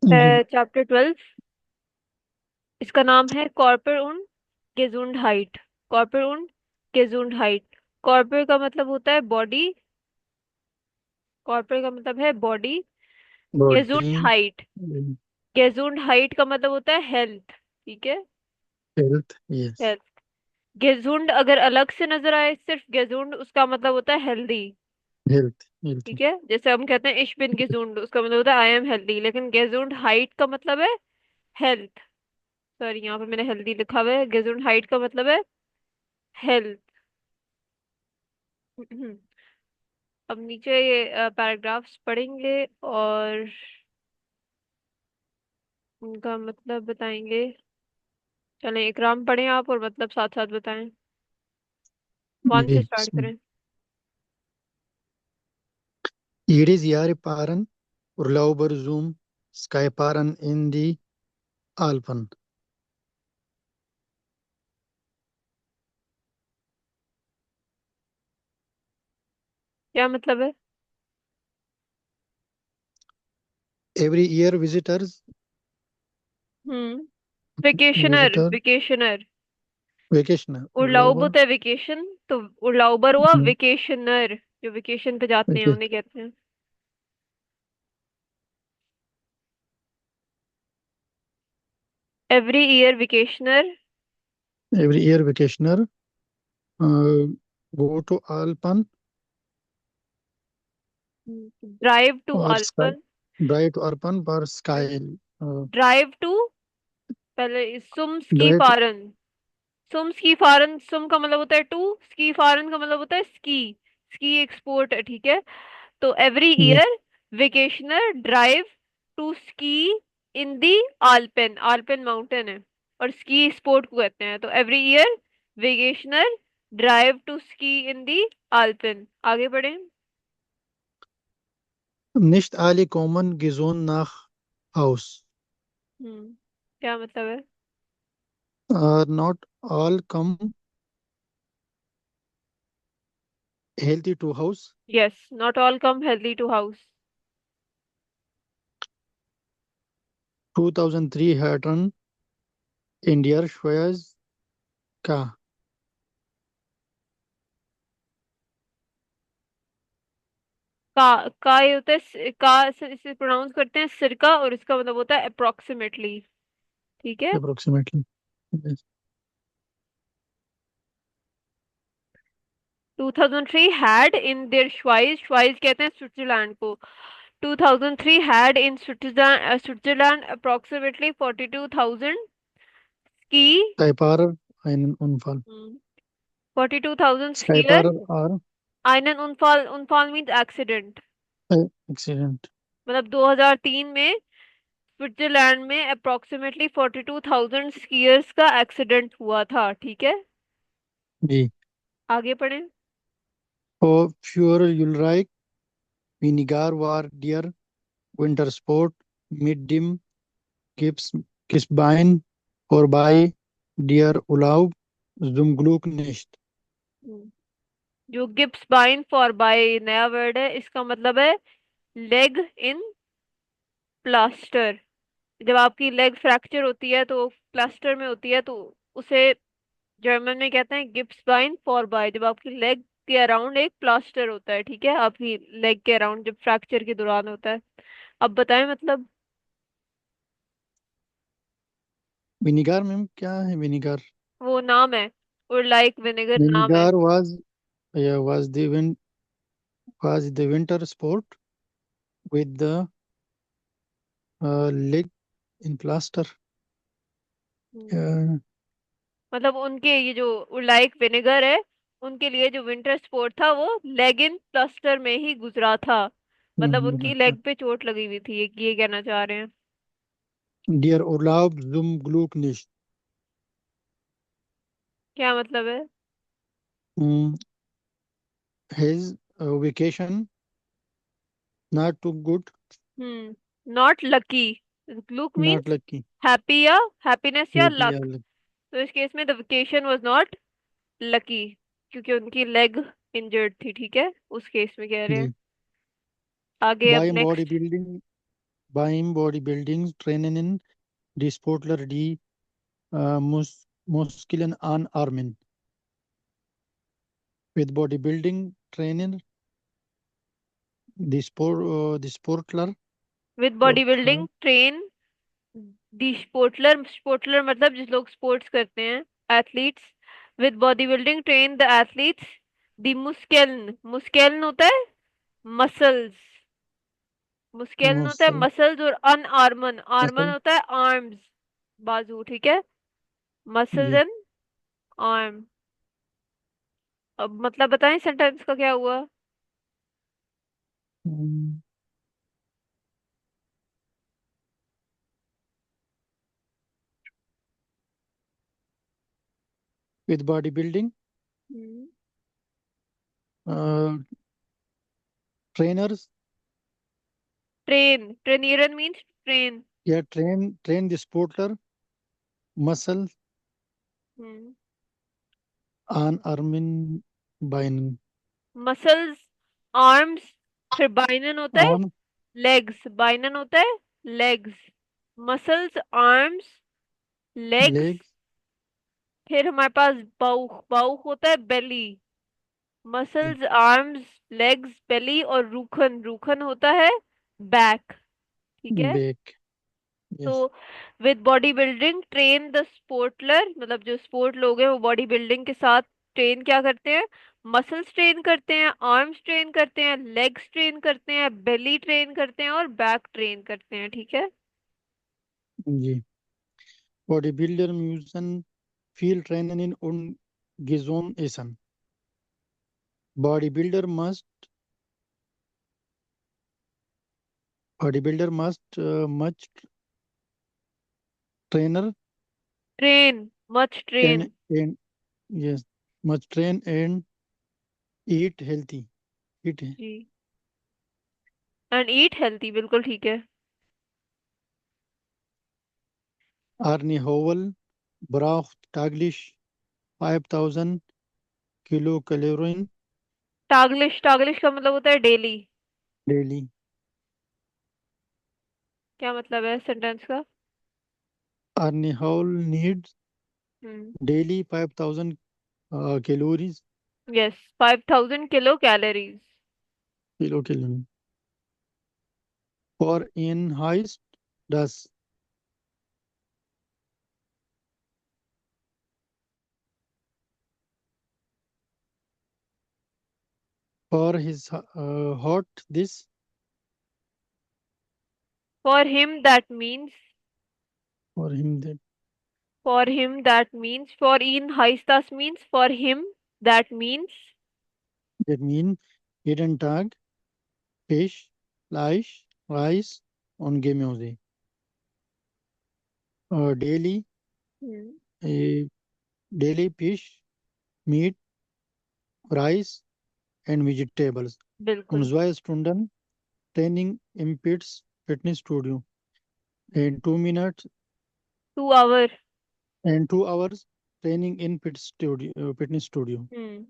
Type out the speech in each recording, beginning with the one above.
जी। Chapter 12। इसका नाम है कॉर्पर उन गेजुंडहाइट। कॉर्पर उन गेजुंडहाइट। कॉर्पर का मतलब होता है बॉडी। कॉर्पर का मतलब है बॉडी। बॉडी। गेजुंडहाइट। गेजुंडहाइट का मतलब होता है हेल्थ। ठीक है। Health, yes. हेल्थ। गेजुंड अगर अलग से नजर आए, सिर्फ गेजुंड, उसका मतलब होता है हेल्दी। Health, health. ठीक है। जैसे हम कहते हैं इश बिन गेजुंड, उसका मतलब होता है आई एम हेल्दी, लेकिन गेजुंड हाइट का मतलब है हेल्थ। सॉरी, यहाँ पे मैंने हेल्दी लिखा हुआ है, गेजुंड हाइट का मतलब है हेल्थ। अब नीचे ये पैराग्राफ्स पढ़ेंगे और उनका मतलब बताएंगे। चलें, इकराम पढ़ें आप और मतलब साथ साथ बताएं। कौन से जी। स्टार्ट करें? Jedes Jahr fahren Urlauber zum Skifahren in die Alpen. क्या मतलब है? Every year visitors हम्म। वेकेशनर, visitor वेकेशनर। vacation उड़लाउब Urlauber। होता है वेकेशन, तो उड़लाउबर हुआ हम्म, वेकेशनर, जो वेकेशन पे जाते हैं okay. उन्हें कहते हैं। Every year vacationer Every year vacationer uh, go to Alpen drive to or sky Alpen. drive to Alpen for sky uh, drive to, पहले सुम स्की drive to, फारन। सुम स्की फारन, सुम का मतलब होता है टू, स्की फारन का मतलब होता है स्की। स्की एक स्पोर्ट है, ठीक है। तो एवरी जी। Year vacationer drive to ski in the Alpen. Alpen mountain है और स्की स्पोर्ट को कहते हैं। तो every year vacationer drive to ski in the Alpen. आगे बढ़े। Nicht alle kommen gesund nach Haus. क्या मतलब है? Not all come healthy to house. Yes, not all come healthy to house. 2003 Hatton India Schweiz का का ये होता है का से इसे प्रोनाउंस करते हैं सिरका, और इसका मतलब होता है अप्रोक्सीमेटली। ठीक है। approximately. Yes. 2003 had in their श्वाइज, श्वाइज कहते हैं स्विट्जरलैंड को। 2003 had in Switzerland, Switzerland approximately 42,000 ski. Skyfarer einen Unfall. 42,000 skier. Skyfarer are आइनन उनफाल, उनफाल means accident. accident. मतलब 2003 में स्विट्जरलैंड में अप्रोक्सीमेटली 42,000 स्कीयर्स का एक्सीडेंट हुआ था। ठीक है। जी। आगे पढ़ें। For sure you'll like vinegar war deer winter sport mid dim gips Kisbein vorbei deer Urlaub zum Glück nicht. हम्म, जो गिब्स बाइन फॉर बाय नया वर्ड है, इसका मतलब है लेग इन प्लास्टर। जब आपकी लेग फ्रैक्चर होती है तो प्लास्टर में होती है, तो उसे जर्मन में कहते हैं गिब्स बाइन फॉर बाय, जब आपकी लेग के अराउंड एक प्लास्टर होता है। ठीक है, आपकी लेग के अराउंड जब फ्रैक्चर के दौरान होता है। अब बताएं मतलब। विनिगर में क्या है विनिगर? वो नाम है, और लाइक विनेगर नाम है। Vinegar was yeah, was the winter sport with the leg in plaster. Hmm, Uh, मतलब उनके ये जो लाइक विनेगर है, उनके लिए जो विंटर स्पोर्ट था वो लेग इन प्लास्टर में ही गुजरा था। मतलब उनकी लेग पे चोट लगी हुई थी, ये कहना चाह रहे हैं। Der Urlaub zum Glück nicht. क्या मतलब है? Mm, his vacation not too good, not lucky. Look not means lucky. Happy या हैप्पीनेस या Happy लक। all. तो इस केस में the vacation was not lucky, क्योंकि उनकी लेग इंजर्ड थी। ठीक है, उस केस में कह रहे हैं। जी। आगे अब By next. bodybuilding beim Bodybuilding trainen die Sportler die Muskeln anarmen. With bodybuilding trainer, the sportler, with body sportler building train the स्पोर्टलर, स्पोर्टलर मतलब जिस लोग स्पोर्ट्स करते हैं, athletes. With body building train the athletes the मुस्केल्न, मुस्केल्न होता है मसल्स, मुस्केल्न होता है muscle, मसल्स, और अनआर्मन, आर्मन muscle, होता है आर्म्स, बाजू, ठीक है। मसल्स जी एंड आर्म। अब मतलब बताएं सेंटेंस का क्या हुआ। Hmm, with bodybuilding uh, trainers, train, ट्रेनिरन means train. yeah, train the sportler muscle anarmen beinen muscles, arms, फिर बाइनन होता है arm लेग्स, बाइनन होता है legs, muscles, arms, legs, legs फिर हमारे पास बाउख, बाउख होता है belly, muscles, arms, legs, belly, और रूखन, रूखन होता है बैक, ठीक है। back, तो yes. With body building train the स्पोर्टलर, मतलब जो स्पोर्ट लोग हैं वो बॉडी बिल्डिंग के साथ ट्रेन क्या करते हैं, मसल्स ट्रेन करते हैं, आर्म्स ट्रेन करते हैं, लेग्स ट्रेन करते हैं, बेली ट्रेन करते हैं, और बैक ट्रेन करते हैं, ठीक है। जी Bodybuilder müssen viel trainen und gesund essen. Bodybuilder must bodybuilder must much trainer train, much train. and yes must train and eat healthy. Eat जी, एंड ईट हेल्थी, बिल्कुल ठीक है। Arne Howell braucht täglich 5000 Kilokalorien टागलिश, टागलिश का मतलब होता है daily. daily. क्या मतलब है सेंटेंस का। Arne Howell needs hmm, daily 5000 calories yes, 5000 kilo calories. kilocalorie for in heist does for his hot this for him that means, for him that for him that means, for in Haistas means for him, that means that mean jeden Tag fish, Fleisch, Reis und Gemüse. Daily hmm, uh, daily fish, meat, rice and vegetables. Und बिल्कुल। 2 Stunden Training im Fitness Studio. In 2 minutes 2 hour। and 2 hours training in fitness studio. Hmm,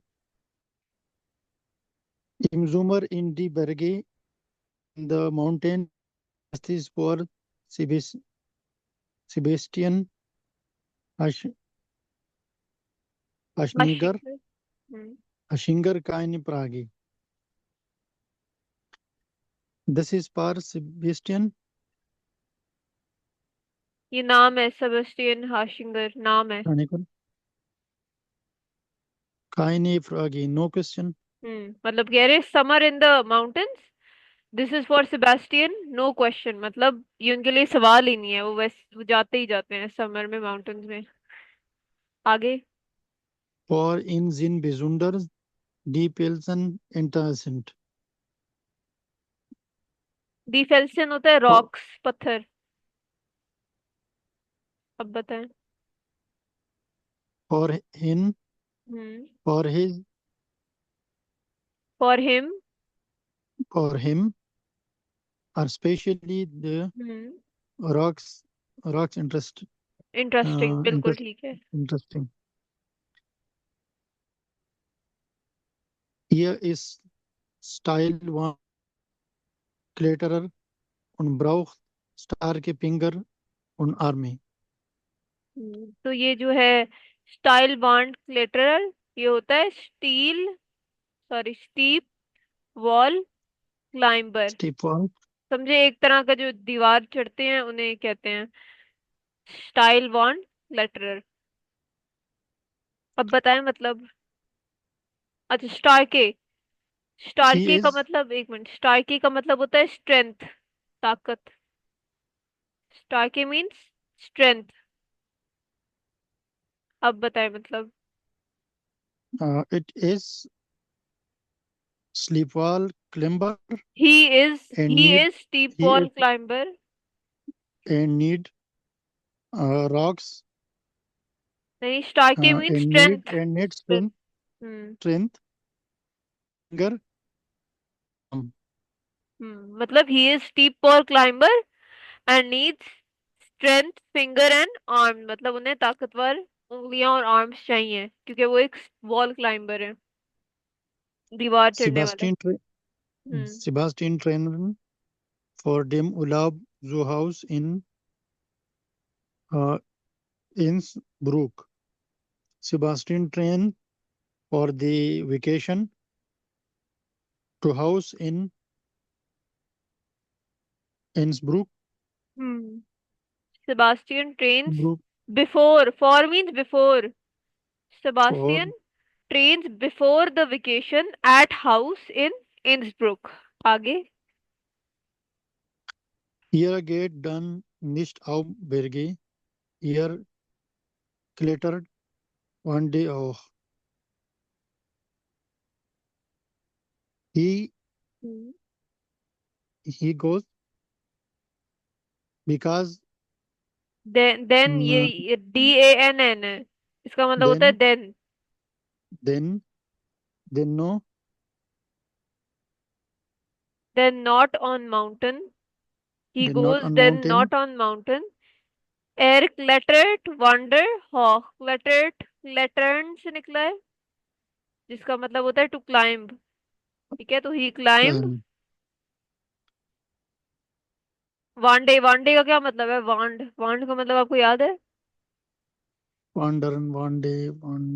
Im Sommer in die Berge in the mountain justice for Sebas- Sebastian Ash- Ashniger, Ashique. Hmm, Ashinger keine Frage. This is for Sebastian ये नाम है, Sebastian हाशिंगर नाम है। Ashniger keine Frage. No question. मतलब कह रहे summer in the mountains, this is for Sebastian, no question, मतलब ये उनके लिए सवाल ही नहीं है, वो वैसे वो जाते ही जाते हैं समर में माउंटेन्स में। आगे। For in sind besonders die Felsen interessant. डिफेल्सन होता है For, रॉक्स, पत्थर। अब बताएं। for him, hmm, for his, for him. for him, are especially the hmm, rocks, rocks interesting, बिल्कुल interest, ठीक है। interesting. Hier ist Style one Kletterer und braucht star के finger उन आर्मी। तो ये जो है स्टाइल बॉन्ड क्लेटरल, ये होता है steel, sorry steep wall climber. Steep wall. समझे, एक तरह का जो दीवार चढ़ते हैं उन्हें कहते हैं स्टाइल बॉन्ड क्लेटरल। अब बताएं मतलब। अच्छा स्टारके, ही स्टारके का इज मतलब, एक मिनट, स्टारके का मतलब होता है स्ट्रेंथ, ताकत। स्टारके मीन्स स्ट्रेंथ। अब बताएं मतलब। It is sleep wall climber he is and he need is steep he wall is climber. And need rocks नहीं, स्टारके means and strength. need strength. Hmm. strength finger मतलब he is steep wall climber and needs strength finger and arm, मतलब उन्हें ताकतवर उंगलियां और arms चाहिए क्योंकि वो एक वॉल क्लाइंबर है, दीवार चढ़ने वाला। Sebastian hmm. Sebastian trained for dem Urlaub Zoo House in uh, Innsbruck. Sebastian trained for the vacation to house in Innsbruck. Hmm. Sebastian trains Brook before, for means before, for Sebastian trains before the vacation at house in Innsbruck. आगे। ihr geht dann nicht auf Berge. Ihr klettert one day auch. He he goes because then mm, ये DANN है, इसका मतलब होता है then then. then then no then not on mountain, he then not goes on then mountain. Not on mountain. एयर क्लेटरेट वंडर हॉक, क्लेटरेट क्लेटरन से निकला है, जिसका मतलब होता है टू क्लाइंब। ठीक है, तो ही क्लाइंब। Um, वांडे, वांडे का क्या मतलब है, वांड, वांड का मतलब आपको याद है? wandern one day one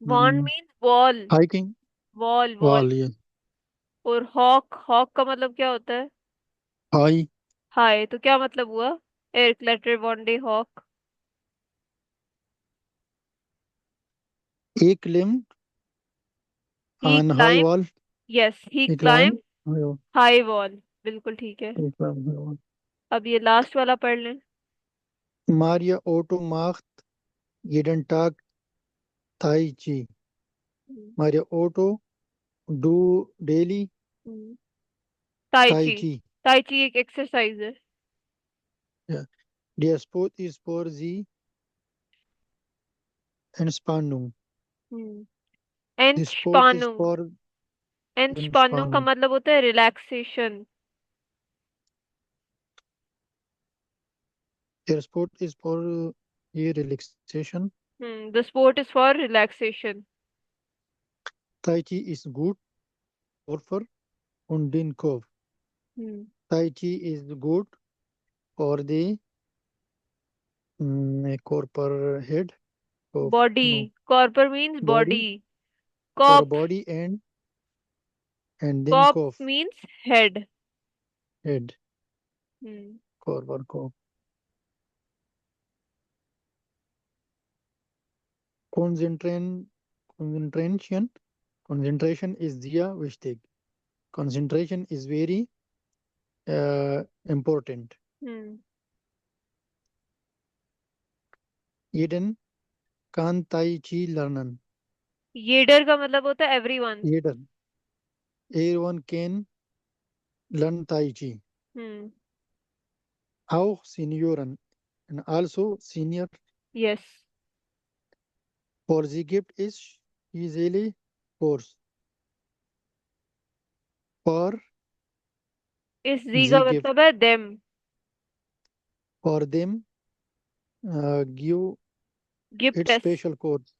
वांड means wall, hiking wall wall. wall, yeah. और हॉक, हॉक का मतलब क्या होता है? High हाय, तो क्या मतलब हुआ? एयर क्लटर वनडे हॉक। a climb he on high climb, wall. Yes he A climb climb high wall. High wall, बिल्कुल ठीक है। A climb high wall. अब ये लास्ट वाला पढ़ लें। Maria Otto macht jeden Tag Tai Chi. Hmm. Maria Otto do daily hmm. Tai ताइची, Chi. ताइची एक exercise है। Yeah. Der Sport ist für sie Entspannung. Hmm. The sport is एंचपानुंग, for एंचपानुंग का Entspannung. मतलब होता है relaxation. Der Sport is for relaxation. The sport is for relaxation. Tai Chi is good for und den Kopf. Hmm. Tai Chi is good for the corporate head of body, no कॉर्पर means body, body for कॉप, body and then कॉप cough means head. head hmm. corporate cough. Concentration concentration concentration is sehr wichtig. Concentration is very important. Hmm. Jeden kann Tai Chi lernen. येडर का मतलब होता है everyone. Jeden everyone can learn Tai Chi. Hmm. Auch Senioren and also senior. Yes. For the gift is easily course. For इस जी का the gift मतलब है them. for them give गिफ्ट it टेस्ट, special course.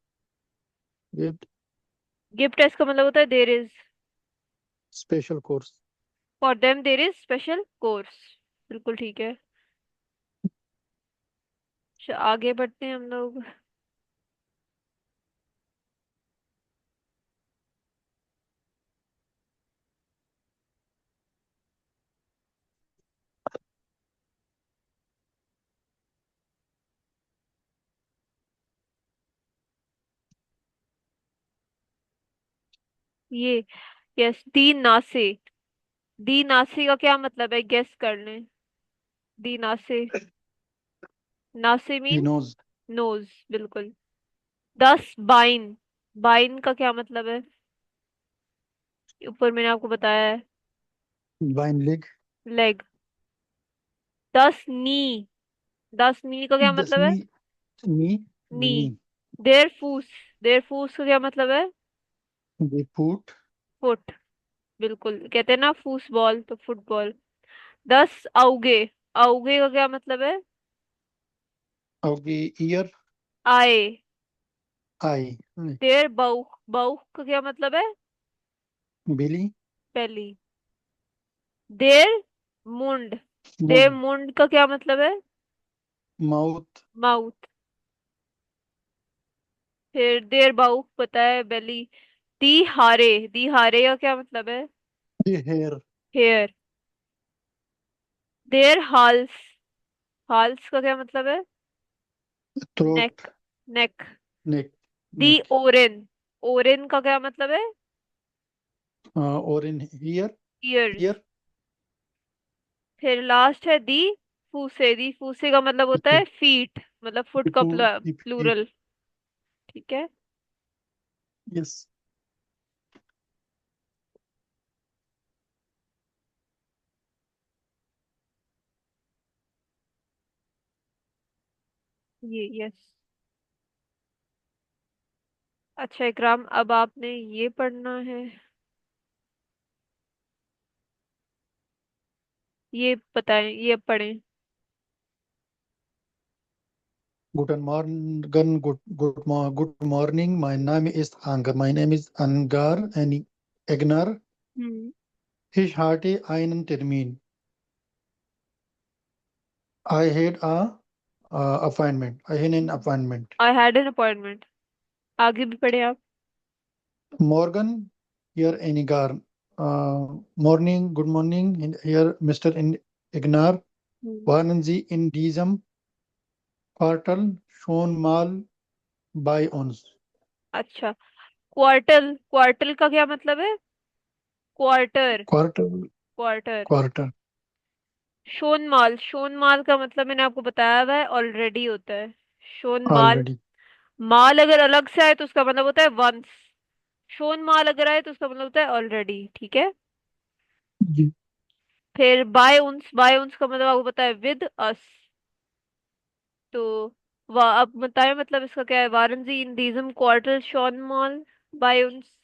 Gift गिफ्ट टेस्ट का मतलब होता है there is, special course. For them there is special course. बिल्कुल ठीक है। आगे बढ़ते हैं हम लोग। ये यस, दी नासे। दी नासे का क्या मतलब है, गेस कर लें। दी नासे, नासे He मीन्स knows. नोज, बिल्कुल। 10 बाइन, बाइन का क्या मतलब है, ऊपर मैंने आपको बताया है। Wine leg. लेग। 10 नी, 10 नी का क्या This मतलब है। knee, knee. knee. देयर फूस, देयर फूस का क्या मतलब है। They put. फुट, बिल्कुल, कहते हैं ना फूसबॉल तो फुटबॉल। 10 औगे, औगे का क्या मतलब है। Okay, ear, आए। eye, देयर बाउख, बाउख का क्या मतलब है। belly, पहली। देर मुंड, देर mouth, मुंड का क्या मतलब है। mouth, mouth. फिर देर बाउख पता है, बेली। दी हारे, दी हारे का क्या मतलब है। hair, hair. देर हाल्स, हाल्स का क्या मतलब है। throat, नेक, नेक। neck, दी neck. ओरेन, ओरेन का क्या मतलब है। Or in here, years. ear. फिर लास्ट है दी फूसे, दी फूसे का मतलब होता Okay. है फीट, मतलब फुट का People, people. प्लूरल। ठीक है। Yes. ये यस। अच्छा इकराम, अब आपने ये पढ़ना है, ये बताएं, ये पढ़ें। Guten Morgen, good morning. My name is Angar. My name is Angar and Egnar. Hmm. Ich hatte einen Termin. I had a appointment. I had an appointment. I had an appointment, आगे भी पढ़े आप। Morgan, here Enigar. Morning, good morning. Here Mr. Ignar. Hmm. Waren Sie in diesem Quartal schon mal bei uns? अच्छा, quartile, quartile का क्या मतलब है। Quarter, Quartal, quarter. quarter, शोनमाल, शोनमाल का मतलब मैंने आपको बताया हुआ है, ऑलरेडी होता है। शोनमाल। already. माल अगर अलग से आए तो उसका मतलब होता है वंस। शोनमाल अगर आए तो उसका मतलब होता है ऑलरेडी, ठीक है। जी। फिर बाय उन्स का मतलब आपको पता है विद अस। तो वाह, अब बताएं मतलब इसका क्या है, वारंजी इन दीजम क्वार्टर शोनमाल बाय उन्स।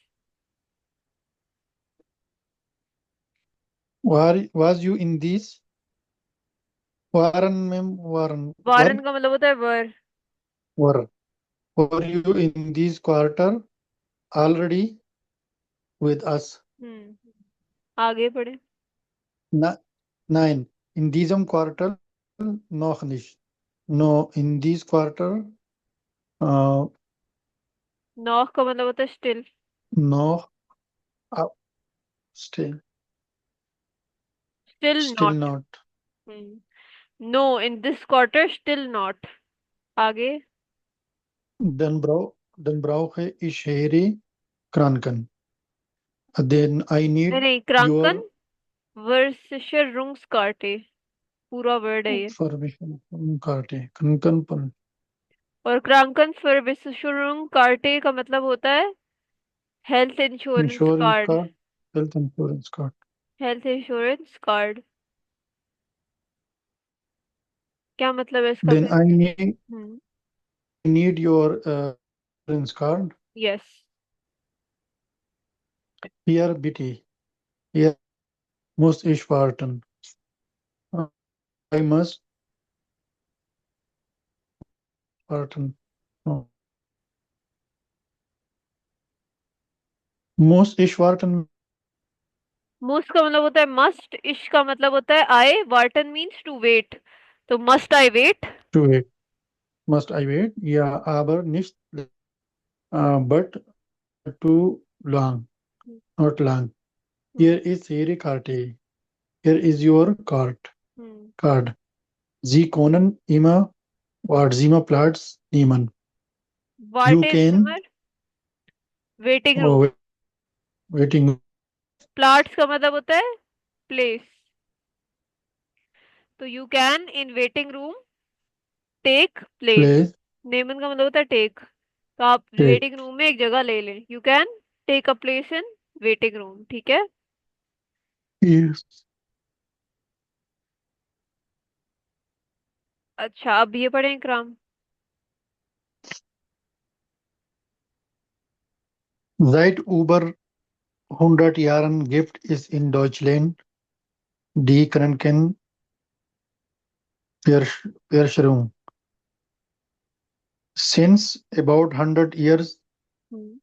Was you in this? Waren, ma'am, waren, वारन were, का मतलब होता है वर। were. Were you in this quarter already with us? हम्म, आगे पढ़े। Na- Nein, in diesem Quartal noch nicht. No, in this quarter uh, knock का मतलब होता है still, no, uh, still, still still not. not. No in this quarter still not, आगे। Dann brauche ich Harry Kranken. Then I नहीं need नहीं, क्रांकन your वर्सिशर rungs कार्टे, पूरा word है ये। permission. Karte, Kranken पर और क्रांकन वर्सिशर कार्टे का मतलब होता है health insurance insurance card, card, health insurance card. Health insurance card. क्या मतलब है इसका Then फिर। हम्म। I need your insurance card. Yes. Here, BT. Here, muss ich warten. I must warten. No. Muss ich warten most का मतलब होता है must, इश का मतलब होता है आई, वार्टन मीन्स टू वेट, तो must I wait. to it? must I wait? Ja, aber nicht, but too long, not long. Hmm. Here is Ihre Karte. Here is your hmm. card. Sie können immer Wartezimmerplatz nehmen. What You is can सिमर? Waiting room. oh, waiting प्लाट्स का मतलब होता है place. तो you can in waiting room take place. place. नेमन का मतलब होता है टेक। तो आप Take. वेटिंग रूम में एक जगह ले लें, you can take a place in waiting room, ठीक है। Yes. अच्छा, अब ये पढ़ें इकराम। Seit über 100 Jahren gibt es in Deutschland die Krankenversicherung. Since about 100 years, hmm.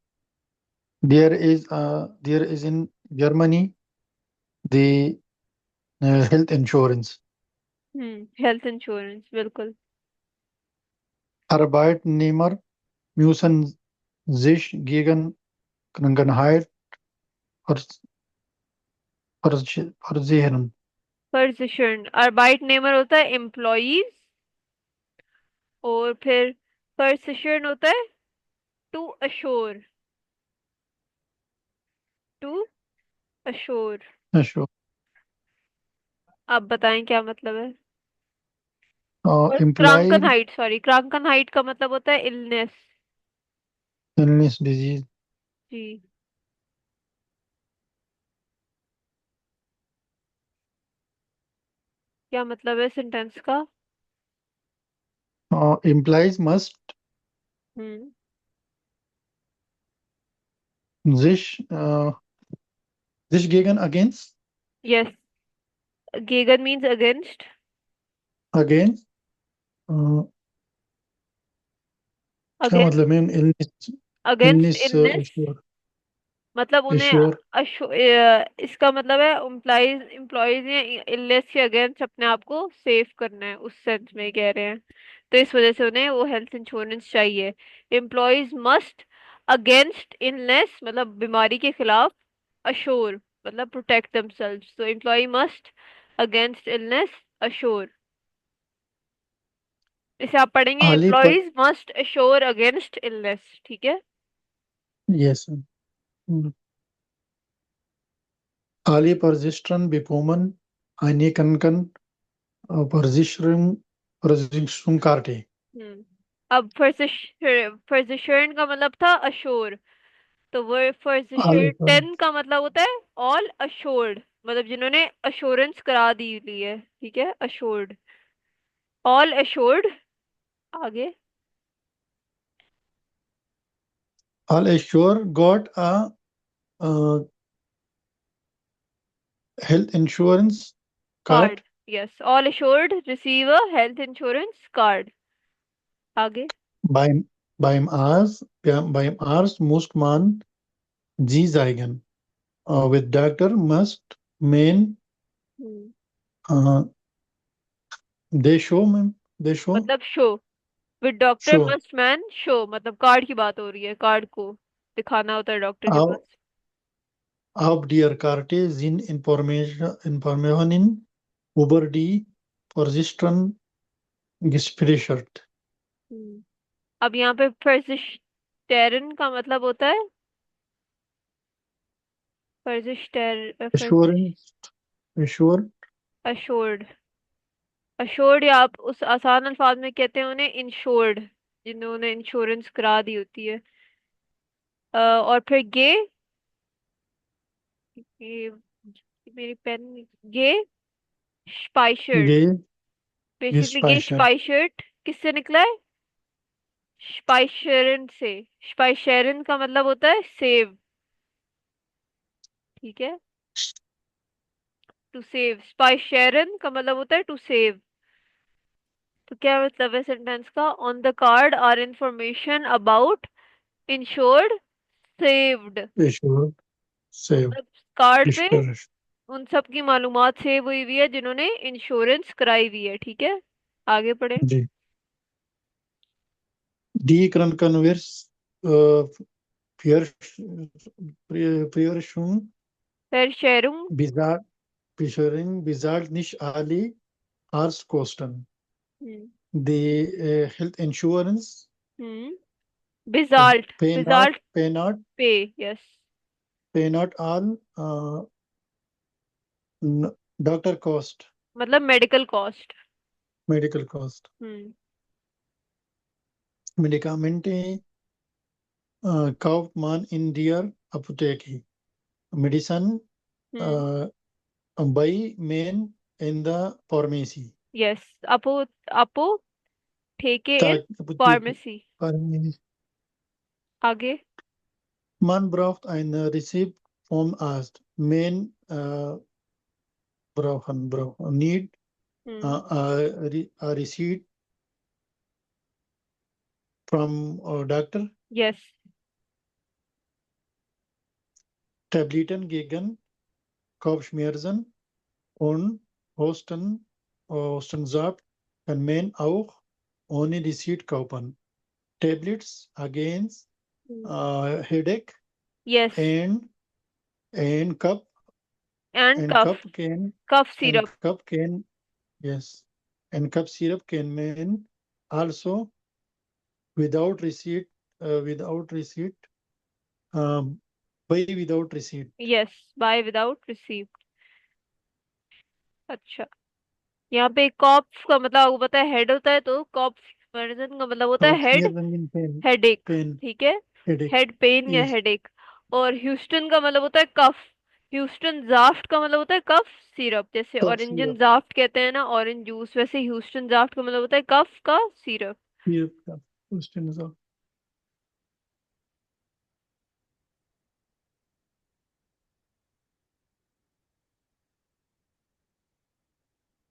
there is in Germany the health insurance. Health insurance, बिल्कुल। Arbeitnehmer müssen sich gegen Krankheit vers- versichern. परसिशन, अर्बाइट नेमर होता है एम्प्लॉइज, और फिर परसिशन होता है to assure, to assure. Assure. आप बताएं क्या मतलब है। और क्रांकन Employee हाइट, सॉरी, क्रांकन हाइट का मतलब होता है इलनेस। illness disease. जी। क्या मतलब है सेंटेंस का? Employees must hmm. sich, sich gegen against yes, गेगन मीन्स अगेंस्ट। against uh, क्या अगेंस्ट, मतलब है illness against illness illness, assure मतलब उन्हें assure इसका मतलब है एम्प्लॉइज एम्प्लॉइज ने इलनेस के अगेंस्ट अपने आप को सेव करना है, उस सेंस में कह रहे हैं। तो इस वजह से उन्हें वो हेल्थ इंश्योरेंस चाहिए। एम्प्लॉइज मस्ट अगेंस्ट इलनेस मतलब बीमारी के खिलाफ, अश्योर मतलब प्रोटेक्ट देमसेल्व्स। तो employ must against illness assure. इसे आप पढ़ेंगे Ali per employees must assure against illness, ठीक है। yes Ali Persistren bekommen eine Versicherungskarte. हम्म। अब फर्जिशर्न का मतलब था अश्योर, तो वो Ali per फर्जिशर्टन का मतलब होता है ऑल अश्योर्ड, मतलब जिन्होंने अश्योरेंस करा दी ली है, ठीक है, अश्योर्ड, ऑल अश्योर्ड। आगे। all assure got a uh, health insurance card, card yes, all assured receive a health insurance card. आगे। beim beim Arzt muss man sie zeigen. With doctor must man hmm. uh, they show मतलब show, with doctor show must man show, मतलब card की बात हो रही है, card को दिखाना होता है डॉक्टर के auf, पास। auf der Karte sind Informationen über die Versicherten gespeichert. हम्म। अब यहाँ पे फर्जिस्टेरन का मतलब होता है फर्जिश Assurance assure अश्योर्ड। अश्योर्ड, या आप उस आसान अल्फाज में कहते हैं उन्हें इंश्योर्ड, जिन्होंने इंश्योरेंस करा दी होती है। और फिर ये मेरी पेन, गे स्पाइशर्ट। ge बेसिकली गे gespeichert. स्पाइशर्ट किससे निकला है? स्पाइशरन से। स्पाइशरन का मतलब होता है सेव, ठीक है, टू सेव। स्पाइशरन का मतलब होता है टू सेव। तो क्या मतलब है सेंटेंस का? On the card are information about insured saved, Assure save मतलब कार्ड पे gespeichert. उन सब की मालूमात सेव हुई हुई है जिन्होंने इंश्योरेंस कराई हुई है, ठीक है। आगे पढ़े। जी Die Krankenhaus äh, für Priorisierung फिर शेयरूम। bezahlt, bezahlt nicht alle Arztkosten. Hmm. The health insurance बिजाल्ट। pay not बिजाल्ट pay not pay. Yes. pay not all doctor cost, मतलब medical cost. medical cost. Hmm. Medikamente kauft man in der Apotheke. Medicine hmm. uh, by man in the pharmacy. Yes. अपो अपो ठेके इन Apotheke. Pharmacy. Pharmacy. आगे। Man braucht eine Rezept vom Arzt. Man brauchen need hmm. a receipt from a doctor. Yes. Tabletten gegen Kopfschmerzen und Hustensaft kann man auch ohne Receipt kaufen. Tablets against headache yes. and and cup and and cough. cup can cough and syrup. cup can yes and cup syrup can man also without receipt um, buy without receipt. Yes. Buy without receipt. अच्छा। यहाँ पे cops का मतलब आपको पता है head होता है, तो कॉप्स मेडिसिन का मतलब होता है head. Kopfschmerzen mean headache. pain ठीक है। headache. हेड पेन या Yes, हेडेक। और ह्यूस्टन का मतलब होता है कफ। ह्यूस्टन जाफ्ट का मतलब होता है कफ सिरप, जैसे cough ऑरेंजन syrup. जाफ्ट कहते हैं ना ऑरेंज जूस, वैसे ह्यूस्टन जाफ्ट का मतलब होता है कफ का सिरप। Syrup. Hustensaft.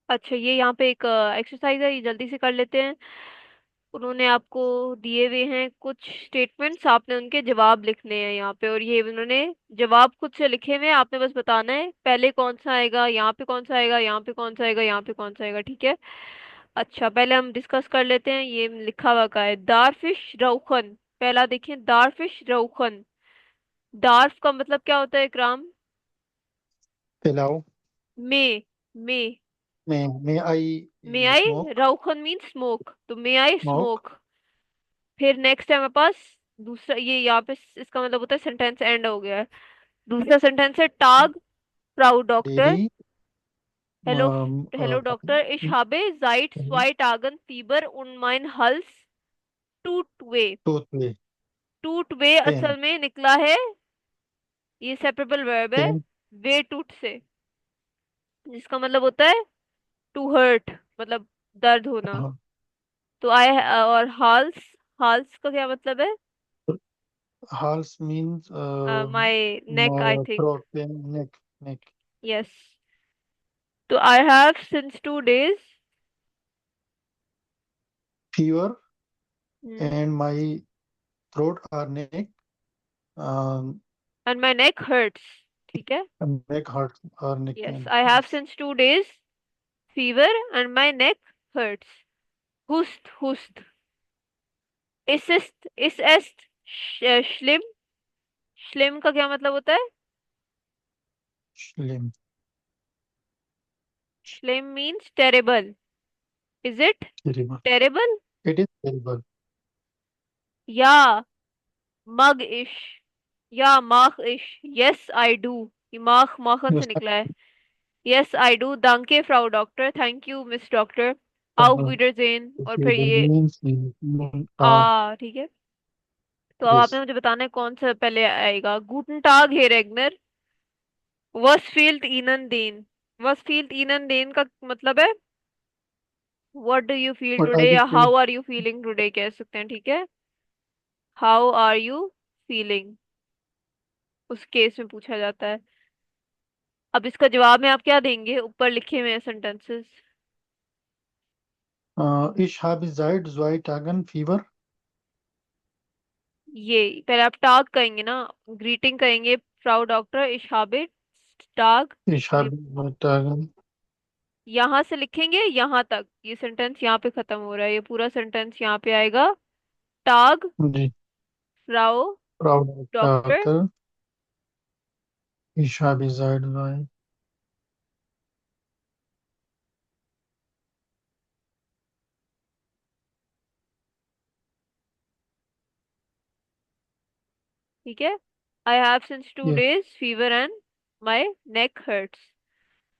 अच्छा, ये यहाँ पे एक एक्सरसाइज है, ये जल्दी से कर लेते हैं। उन्होंने आपको दिए हुए हैं कुछ स्टेटमेंट्स, आपने उनके जवाब लिखने हैं यहाँ पे, और ये उन्होंने जवाब खुद से लिखे हुए हैं, आपने बस बताना है पहले कौन सा आएगा, यहाँ पे कौन सा आएगा, यहाँ पे कौन सा आएगा, यहाँ पे कौन सा आएगा, ठीक है। अच्छा, पहले हम डिस्कस कर लेते हैं, ये लिखा हुआ का है दारफिश रउखन। पहला देखिए, दारफिश रउखन। दार्फ का मतलब क्या होता है इकराम? Pilau. May. May I may I. smoke? रउखन मीन स्मोक, तो मे आई Smoke. स्मोक। फिर नेक्स्ट है हमारे पास दूसरा, ये यहाँ पे इसका मतलब होता है सेंटेंस एंड हो गया है। दूसरा सेंटेंस है टाग प्राउड doctor. Lady. Hello. Hello doctor, ich habe seit 2 Tagen Fieber und mein Hals tut weh। Toothpaste. टूट वे Pen. असल में निकला है, ये सेपरेबल वर्ब है, Pen. वे टूट से, जिसका मतलब होता है टू हर्ट, मतलब दर्द होना। तो आए, और हाल्स, हाल्स का क्या मतलब है? Hals means my neck I think. throat pain, neck. Yes. तो I have since 2 days। Fever and my throat or neck, um, and my neck hurts. ठीक है। and neck hurts or neck yes, pain. I have Yes. Since 2 days fever and my neck hurts. हुस्ट हुस्ट। इस एस्ट श्लिम। श्लिम का क्या मतलब होता है? Slim. श्लिम means terrible. Is it Terrible. Terrible? It is terrible. या मग इश, या माख इश। Yes I do. ये माख माखन से Yes. निकला है। यस आई डू, दांके फ्राउ doctor, thank you miss doctor. आउ Uh, विडरजेन, और फिर terrible ये means आ, ठीक है। तो अब आपने yes. मुझे बताना है कौन सा पहले आएगा। गूटन टाग हे रेगनर, वस फील्ड इनन देन। वस फील्ड इनन देन का मतलब है what do you feel What are today, you या saying? How are you feeling today कह सकते हैं, ठीक है। हाउ आर यू फीलिंग, उस केस में पूछा जाता है। अब इसका जवाब में आप क्या देंगे, ऊपर लिखे हुए हैं sentences. Ich habe seit 2 Tagen Fieber. ये पहले आप टाग कहेंगे ना, ग्रीटिंग कहेंगे फ्राउ डॉक्टर इश habe टाग। Ich ये habe 2 Tagen. यहाँ से लिखेंगे यहाँ तक, ये सेंटेंस यहाँ पे खत्म हो रहा है, ये पूरा सेंटेंस यहाँ पे आएगा। टाग, जी। फ्राउ, प्राउड डॉक्टर। डॉक्टर। ईशा बिजाइड बाय। ठीक है। आई हैव सिंस टू ये days fever and my neck hurts.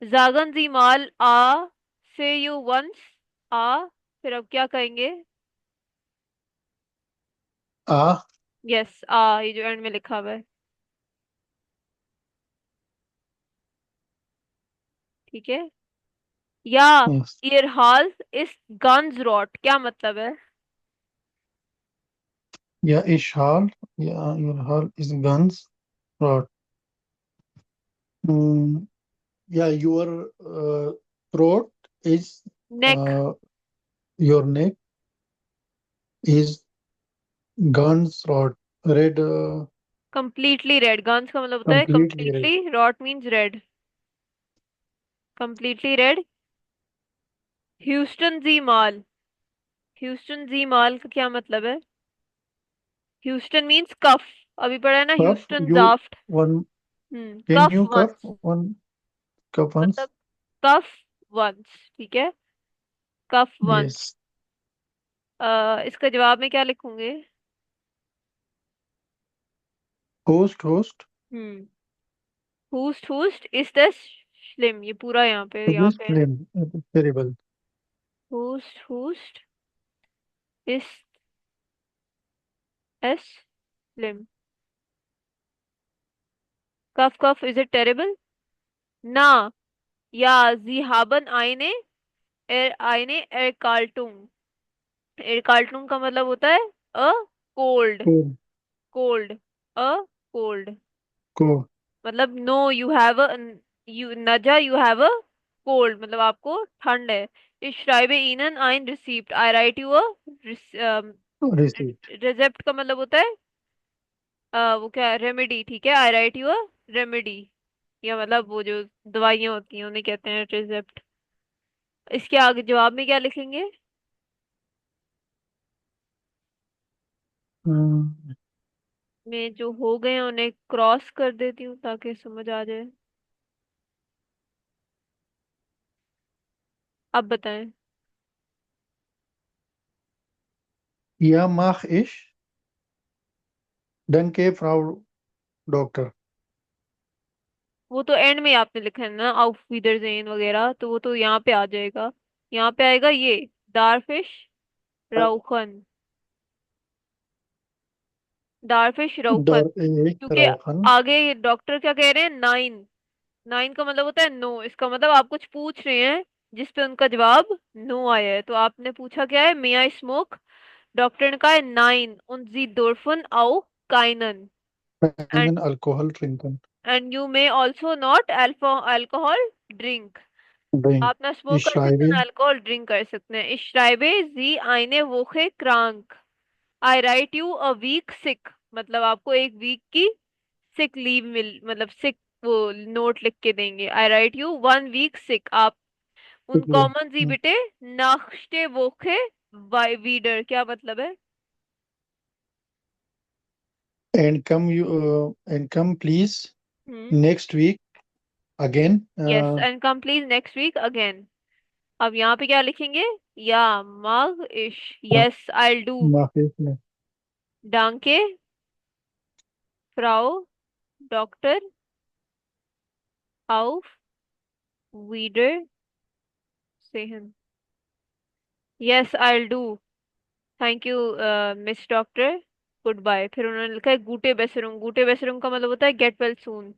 जागन जी माल आ, से यू वंस आ, फिर अब क्या कहेंगे? आ। यस आ, ये जो एंड में लिखा हुआ है। ठीक है। या यस। ईयर हाल इस गन्स रॉट, क्या मतलब है? या इशहाल। या योर हाल इज गन्स रॉट। या your throat is neck. Your neck is गन्स रॉट। रेड। कंप्लीटली रेड, गन्स का मतलब होता है कंप्लीटली रेड। कंप्लीटली, रॉट मींस रेड। Completely red. ह्यूस्टन जी माल, ह्यूस्टन जी माल का क्या मतलब है? ह्यूस्टन मींस कफ, अभी पढ़ा है ना कफ ह्यूस्टन यू जाफ्ट। One. Can cough you cough once, one cough once. मतलब कफ वंस। ठीक है, कफ यस। वंस। इसका जवाब में क्या लिखूंगे? होस्ट होस्ट। हम्म हुस्ट हुस्ट इज द स्लिम, ये पूरा यहाँ पे, यहाँ दिस पे। फ्लेम टेरिबल। हुस्ट हुस्ट इज एस स्लिम। Cough cough is it terrible? ना। या जी हाबन आईने, एर आईने एर कार्टून। एर कार्टून का मतलब होता है अ कोल्ड। को कोल्ड, अ कोल्ड, को मतलब no you have a, you नजा यू हैव अ कोल्ड, मतलब आपको ठंड है। इस श्राइबे इनन आइन रिसीप्ट, I write you a receipt. रिजेप्ट का मतलब होता है वो क्या, रेमेडी। ठीक है, I write you a remedy, या मतलब वो जो दवाइयाँ होती हैं उन्हें कहते हैं रिजेप्ट। इसके आगे जवाब में क्या लिखेंगे? मैं जो हो गए हैं उन्हें क्रॉस कर देती हूँ ताकि समझ आ जाए। अब बताएं। या माख इश डंके फ्राउ डॉक्टर। वो तो एंड में आपने लिखा है ना, आउफ विदर जेन वगैरह, तो वो तो यहाँ पे आ जाएगा। यहाँ पे आएगा ये दारफिश राउखन, दारफिश राउखन। डर एक क्योंकि राउखन। आगे डॉक्टर क्या कह रहे हैं, नाइन। नाइन का मतलब होता है नो, इसका मतलब आप कुछ पूछ रहे हैं जिस पे उनका जवाब नो आया है। तो आपने पूछा क्या है, मे आई स्मोक? डॉक्टर ने कहा है नाइन उन जी दोरफन आओ काइनन, फाइनल अल्कोहल ड्रिंकन। And you may also not alcohol drink. Drink. आप ना स्मोक इस कर सकते शायरी। हैं ना अल्कोहल ड्रिंक कर सकते हैं। इस श्राइबे जी आईने वोखे क्रांक, I write you a week sick, मतलब आपको एक वीक की सिक लीव मिल, मतलब सिक वो नोट लिख के देंगे। आई राइट यू वन वीक सिक। आप उन कॉमन जी बेटे नाश्ते वोखे वीडर, क्या मतलब है? And come please hmm next week again. Yes, and come please next week again. अब यहाँ पे क्या लिखेंगे? या मग इश, यस आई डू। माफी में। डांके, फ्राउ, doctor, auf wieder sehen। Yes I do, thank you miss doctor, good bye. फिर उन्होंने लिखा है गूटे बेसरुम, गूटे बेसरुम का मतलब होता है गेट वेल सून।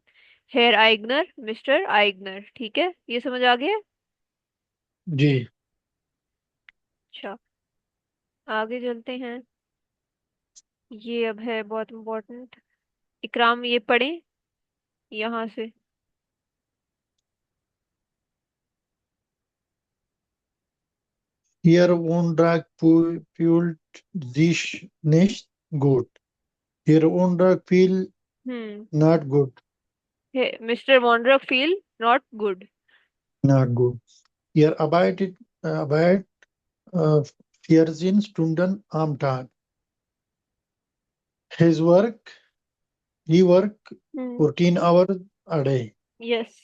हेयर आइगनर, मिस्टर आइगनर। ठीक है, ये समझ आ गया? जी। अच्छा, आगे चलते हैं। ये अब है बहुत इम्पोर्टेंट। इकराम ये पढ़ें यहाँ से। Hier Wohndrag fühlt sich nicht gut. Hier Wohndrag feel hmm not good. Mister Wonder feel not good. Not good. Hier arbeitet 14 Stunden am Tag. His work, he work hmm 14 hours a day. Yes.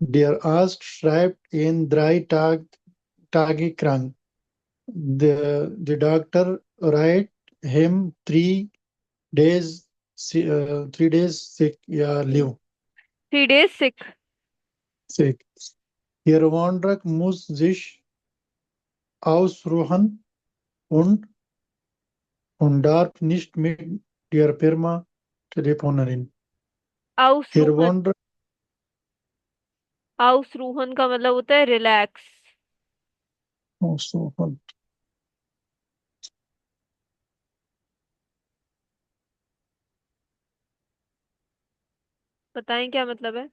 Der Arzt schreibt in 3 Tage krank. The doctor write him 3 days 3 days sick, yeah, leave 3 days sick. sick. Ihr Wandrak muss sich ausruhen und, und darf nicht mit der Firma telefonieren. Ihr आउसरूहन. Wandrak आउसरूहन का मतलब होता है relax. ausruhen. बताएं क्या मतलब है.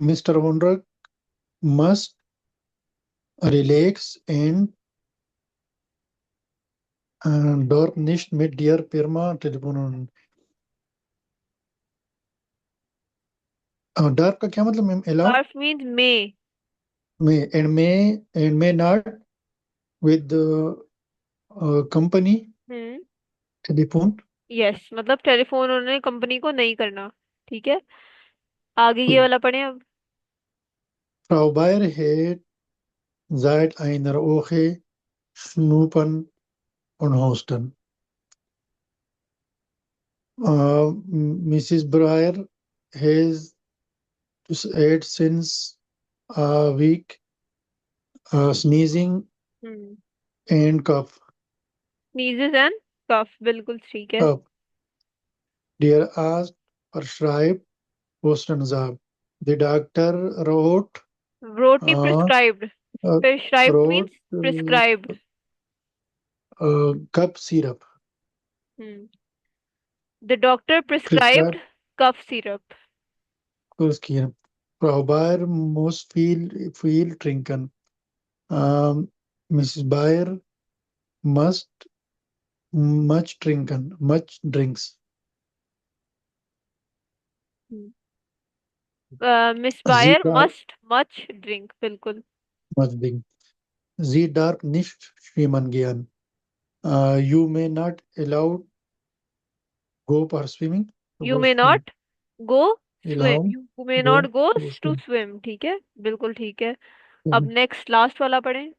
Mr. Wandrak must relax and darf nicht mit der Firma telefonieren. डार्क का क्या मतलब मैम? अलाउ डार्फ means may. may not with company hmm telephone. यस, मतलब टेलीफोन उन्होंने कंपनी को नहीं करना. ठीक है, आगे ये वाला पढ़ें अब. Frau Bayer hat seit einer Woche Schnuppen und Husten. Mrs. Breyer has had since a week sneezing hmm and cough. sneezes and cough, बिल्कुल ठीक है. Cough. Der Arzt prescribed Hustensaft. The doctor wrote wrote नहीं, uh, prescribed. uh, prescribed wrote means prescribed. cough syrup. Hmm the doctor prescribed Prescribed cough syrup. Kurskir. Frau Bayer muss viel trinken. Mrs. Bayer must much drinks. Miss Sie Bayer darf must much drink, बिल्कुल. much drink. Sie darf nicht schwimmen gehen. You may not allow go for swimming. You For may swim. Not go swim. Allow you may not go go to to swim. Swim. ठीक है, बिल्कुल ठीक है. अब Mhm. Next last वाला पढ़ें.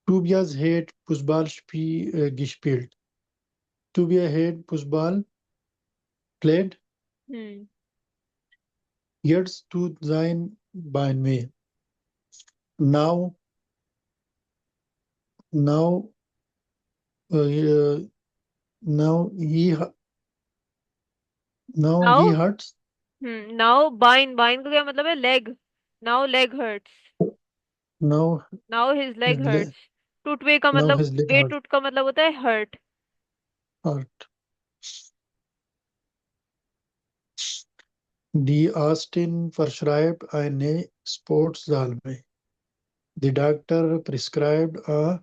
Tobias hat gespielt. Tobias hat Fußball played. Hmm Jetzt tut sein Bein weh. Now, now, uh, now now he now. hurts. Now बाइन, बाइन का क्या मतलब है? Leg. Now leg hurts. Now now his his leg leg, hurts. टूटवे का now मतलब, his leg वे टूट का मतलब होता है hurt. hurt. Die Austin verschreibt eine Sportsalbe. The doctor prescribed a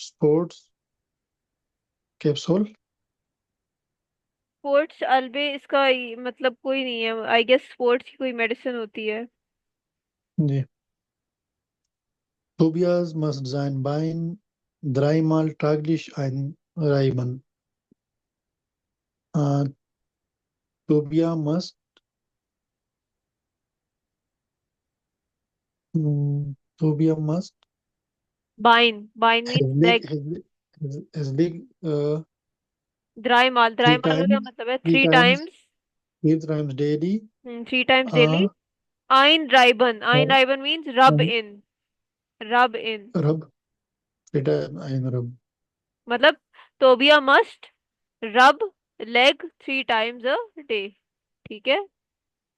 sports capsule. Sports Elbe इसका मतलब कोई नहीं है, आई गेस स्पोर्ट्स की कोई मेडिसिन होती है. जी. Tobias muss sein Bein dreimal täglich einreiben. Uh, Tobias must Tobias must बाइन, बाइन his means leg leg. his leg द्राइमाल, three द्राइमाल का क्या times मतलब है? three three times times. 3 times daily. 3 times daily. Uh, आइन राइबन, आइन uh, राइबन मीन्स रब um, इन. रब इन rub 3 times rub. मतलब तोबिया मस्ट रब लेग 3 times a day. ठीक है.